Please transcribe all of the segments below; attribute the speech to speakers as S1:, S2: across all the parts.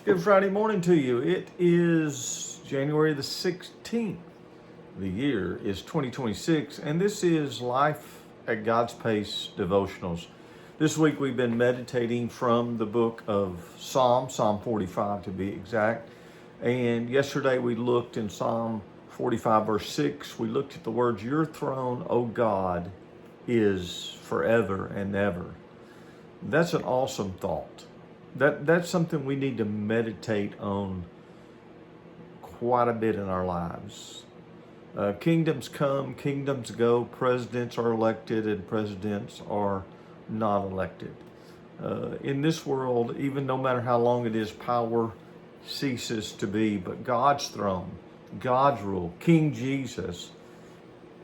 S1: Good Friday morning to you. It is January the 16th. The year is 2026, and this is Life at God's Pace devotionals. This week we've been meditating from the book of Psalm 45 to be exact. And yesterday we looked in Psalm 45 verse 6. We looked at the words, "Your throne, O God, is forever and ever." That's an awesome thought. That's something we need to meditate on quite a bit in our lives. Kingdoms come, kingdoms go, presidents are elected, and presidents are not elected. In this world, even no matter how long it is, power ceases to be. But God's throne, God's rule, King Jesus,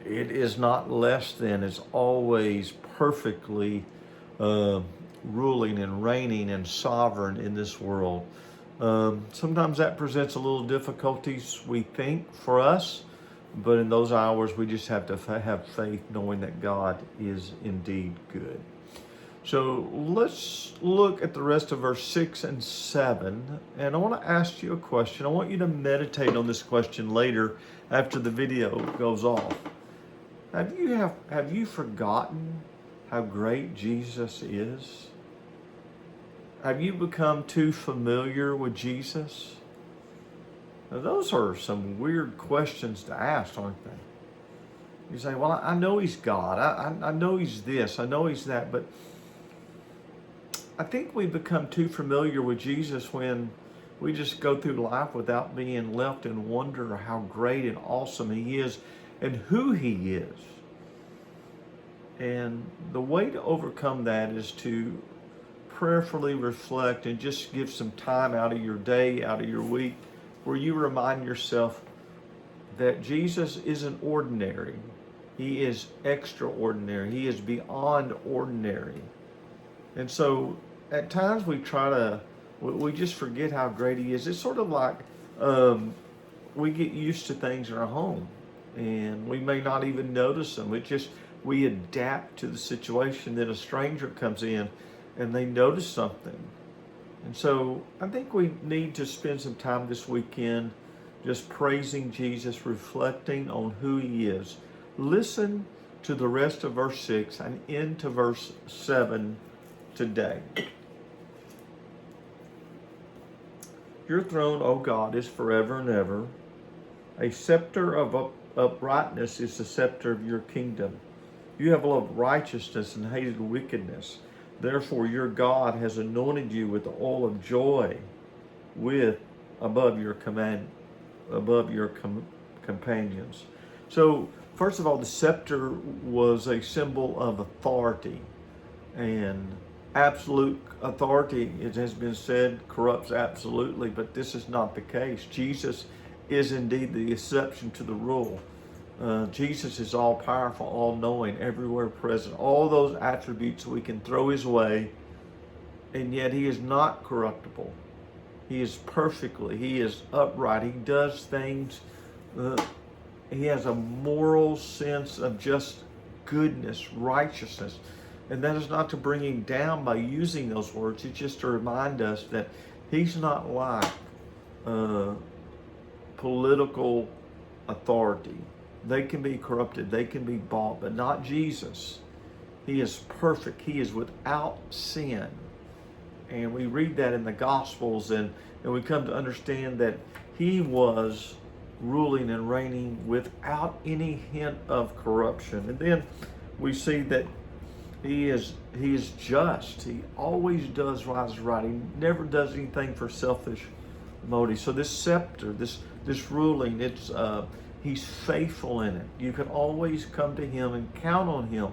S1: it is not less than, it's always perfectly ruling and reigning and sovereign in this world. Sometimes that presents a little difficulties, we think, for us, but in those hours we just have to have faith knowing that God is indeed good. So let's look at the rest of verse 6 and 7, and I want to ask you a question. I want you to meditate on this question later after the video goes off. Have you forgotten how great Jesus is? Have you become too familiar with Jesus? Now, those are some weird questions to ask, aren't they? You say, well, I know he's God. I know he's this. I know he's that. But I think we become too familiar with Jesus when we just go through life without being left in wonder how great and awesome he is and who he is. And the way to overcome that is to prayerfully reflect and just give some time out of your day, out of your week, where you remind yourself that Jesus isn't ordinary. He is extraordinary. He is beyond ordinary. And so at times we just forget how great he is. It's sort of like we get used to things in our home and we may not even notice them. We adapt to the situation. Then a stranger comes in and they notice something. And so I think we need to spend some time this weekend just praising Jesus, reflecting on who he is. Listen to the rest of verse 6 and into verse 7 today. Your throne, O God, is forever and ever. A scepter of uprightness is the scepter of your kingdom. You have loved righteousness and hated wickedness. Therefore, your God has anointed you with the oil of joy above your companions. So, first of all, the scepter was a symbol of authority, and absolute authority, it has been said, corrupts absolutely, but this is not the case. Jesus is indeed the exception to the rule. Jesus is all powerful, all knowing, everywhere present. All those attributes we can throw his way, and yet he is not corruptible. He is he is upright. He does things. He has a moral sense of just goodness, righteousness. And that is not to bring him down by using those words. It's just to remind us that he's not like political authority. They can be corrupted, they can be bought, but not Jesus. He is perfect. He is without sin. And we read that in the Gospels, and we come to understand that he was ruling and reigning without any hint of corruption. And then we see that he is just. He always does what is right. He never does anything for selfish motives. So this scepter, this ruling, he's faithful in it. You can always come to him and count on him.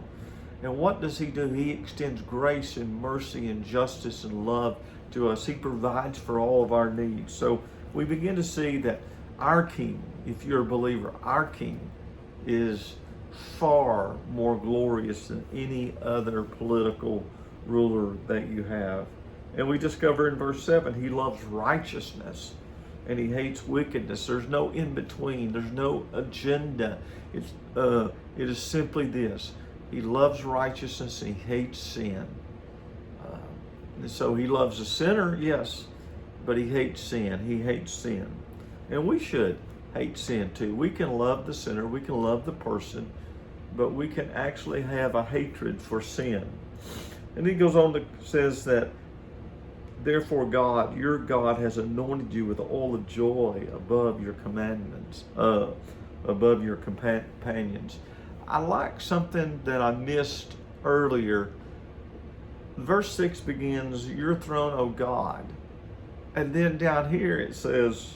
S1: And what does he do? He extends grace and mercy and justice and love to us. He provides for all of our needs. So we begin to see that our King, if you're a believer, our King is far more glorious than any other political ruler that you have. And we discover in verse 7, he loves righteousness and he hates wickedness. There's no in between. There's no agenda. It is simply this: he loves righteousness and he hates sin. And so he loves a sinner, yes, but he hates sin. He hates sin. And we should hate sin too. We can love the sinner, we can love the person, but we can actually have a hatred for sin. And he goes on to says that, therefore God, your God, has anointed you with the oil of joy above your commandments, above your companions. I like something that I missed earlier. Verse 6 begins, your throne, O God. And then down here it says,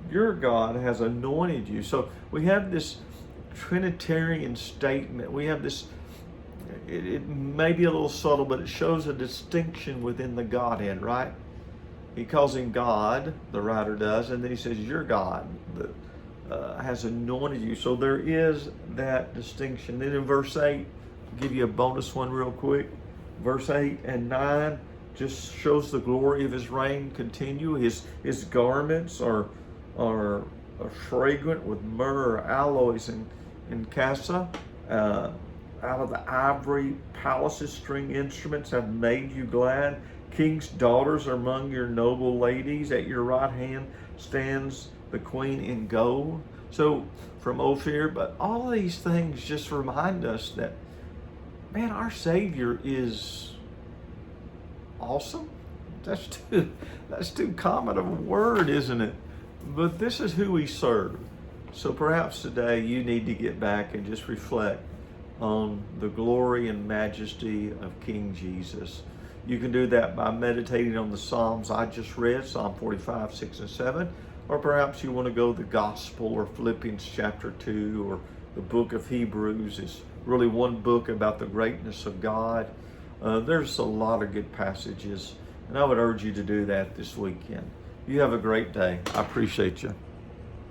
S1: your God has anointed you. So we have this Trinitarian statement. We have this, it may be a little subtle, but it shows a distinction within the Godhead, right? He calls him God, the writer does, and then he says, your God that has anointed you. So there is that distinction. Then in verse 8, I'll give you a bonus one real quick. Verse 8 and 9 just shows the glory of his reign continue. His garments are fragrant with myrrh, aloes, and cassia. Out of the ivory palaces, string instruments have made you glad. King's daughters are among your noble ladies. At your right hand stands the queen in gold. So from Ophir, but all these things just remind us that, man, our Savior is awesome. That's too common of a word, isn't it? But this is who we serve. So perhaps today you need to get back and just reflect on the glory and majesty of King Jesus. You can do that by meditating on the Psalms I just read, Psalm 45, 6, and 7. Or perhaps you want to go to the Gospel or Philippians chapter 2 or the book of Hebrews. It's really one book about the greatness of God. There's a lot of good passages, and I would urge you to do that this weekend. You have a great day. I appreciate you.